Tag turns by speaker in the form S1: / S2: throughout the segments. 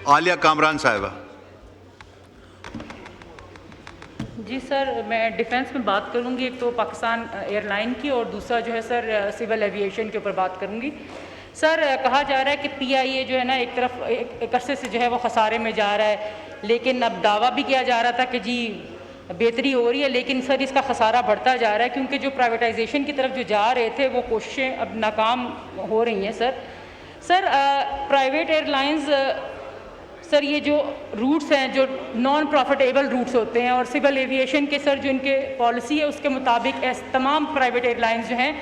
S1: आलिया कामरान साहिबा।
S2: जी सर, मैं डिफेंस में बात करूंगी। एक तो पाकिस्तान एयरलाइन की और दूसरा जो है सर सिविल एविएशन के ऊपर बात करूंगी। सर, कहा जा रहा है कि पीआईए जो है ना एक तरफ एक अरसे से जो है वो खसारे में जा रहा है, लेकिन अब दावा भी किया जा रहा था कि जी बेहतरी हो रही है, लेकिन सर इसका खसारा बढ़ता जा रहा है क्योंकि जो प्राइवेटाइजेशन की तरफ जो जा रहे थे वो कोशिशें अब नाकाम हो रही हैं। सर प्राइवेट एयरलाइंस सर ये जो रूट्स हैं जो नॉन प्रॉफिटेबल रूट्स होते हैं और सिविल एविएशन के सर जो इनके पॉलिसी है उसके मुताबिक तमाम प्राइवेट एयरलाइंस जो हैं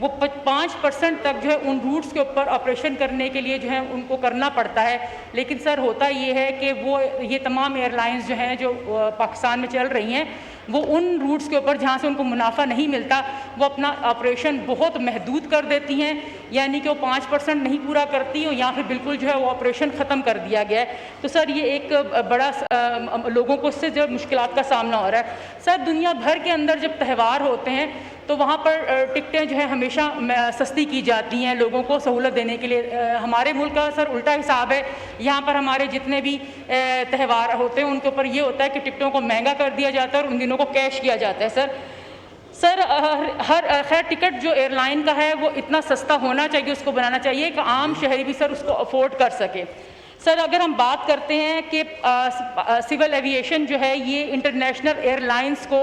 S2: वो 5% तक जो है उन रूट्स के ऊपर ऑपरेशन करने के लिए जो है उनको करना पड़ता है। लेकिन सर होता ये है कि वो ये तमाम एयरलाइंस जो हैं जो पाकिस्तान में चल रही हैं वो उन रूट्स के ऊपर जहाँ से उनको मुनाफा नहीं मिलता वो अपना ऑपरेशन बहुत महदूद कर देती हैं, यानी कि वो 5% नहीं पूरा करती हो या फिर बिल्कुल जो है वो ऑपरेशन ख़त्म कर दिया गया है। तो सर ये एक बड़ा लोगों को इससे जो मुश्किलात का सामना हो रहा है। सर दुनिया भर के अंदर जब त्यौहार होते हैं तो वहाँ पर टिकटें जो है हमेशा सस्ती की जाती हैं लोगों को सहूलत देने के लिए। हमारे मुल्क का सर उल्टा हिसाब है। यहाँ पर हमारे जितने भी त्यौहार होते हैं उनके ऊपर ये होता है कि टिकटों को महंगा कर दिया जाता है और उन दिनों को कैश किया जाता है। सर हर खैर टिकट जो एयरलाइन का है वो इतना सस्ता होना चाहिए, उसको बनाना चाहिए कि आम शहरी भी सर उसको अफोर्ड कर सके। सर अगर हम बात करते हैं कि सिविल एविएशन जो है ये इंटरनेशनल एयरलाइंस को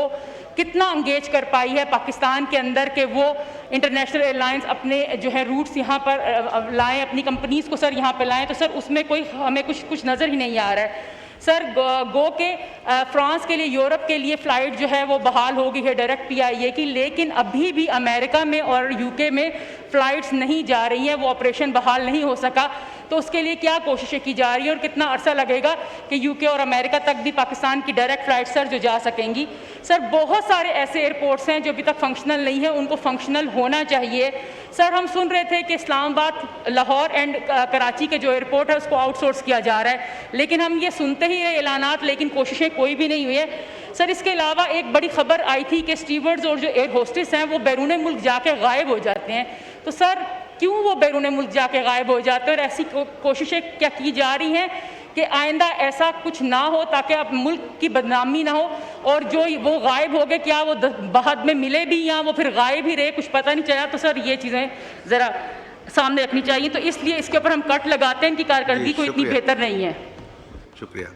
S2: कितना इंगेज कर पाई है पाकिस्तान के अंदर कि वो इंटरनेशनल एयरलाइंस अपने जो है रूट्स यहाँ पर लाएँ, अपनी कंपनीज़ को सर यहाँ पर लाएँ, तो सर उसमें कोई हमें कुछ नज़र ही नहीं आ रहा है। सर गो के फ्रांस के लिए, यूरोप के लिए फ़्लाइट जो है वो बहाल हो गई है डायरेक्ट पीआईए की, लेकिन अभी भी अमेरिका में और यूके में फ़्लाइट्स नहीं जा रही हैं, वो ऑपरेशन बहाल नहीं हो सका। तो उसके लिए क्या कोशिशें की जा रही है और कितना अरसा लगेगा कि यूके और अमेरिका तक भी पाकिस्तान की डायरेक्ट फ़्लाइट सर जो जा सकेंगी। सर बहुत सारे ऐसे एयरपोर्ट्स हैं जो अभी तक फंक्शनल नहीं है, उनको फंक्शनल होना चाहिए। सर हम सुन रहे थे कि इस्लामाबाद, लाहौर एंड कराची के जो एयरपोर्ट है उसको आउटसोर्स किया जा रहा है, लेकिन हम ये सुनते ही रहे ऐलानात, लेकिन कोशिशें कोई भी नहीं हुई है। सर इसके अलावा एक बड़ी खबर आई थी कि स्टीवर्ड्स और जो एयर होस्टेस हैं वो बैरून मुल्क जाके गायब हो जाते हैं। तो सर क्यों वो बैरून मुल्क जाके गायब हो जाते हैं और ऐसी कोशिशें क्या की जा रही हैं कि आइंदा ऐसा कुछ ना हो ताकि अब मुल्क की बदनामी ना हो, और जो वो गायब हो गए क्या वो बाद में मिले भी या वो फिर गायब ही रहे, कुछ पता नहीं चला। तो सर ये चीज़ें ज़रा सामने रखनी चाहिए। तो इसलिए इसके ऊपर हम कट लगाते हैं कि कारकर्दगी कोई इतनी बेहतर नहीं है।
S1: शुक्रिया।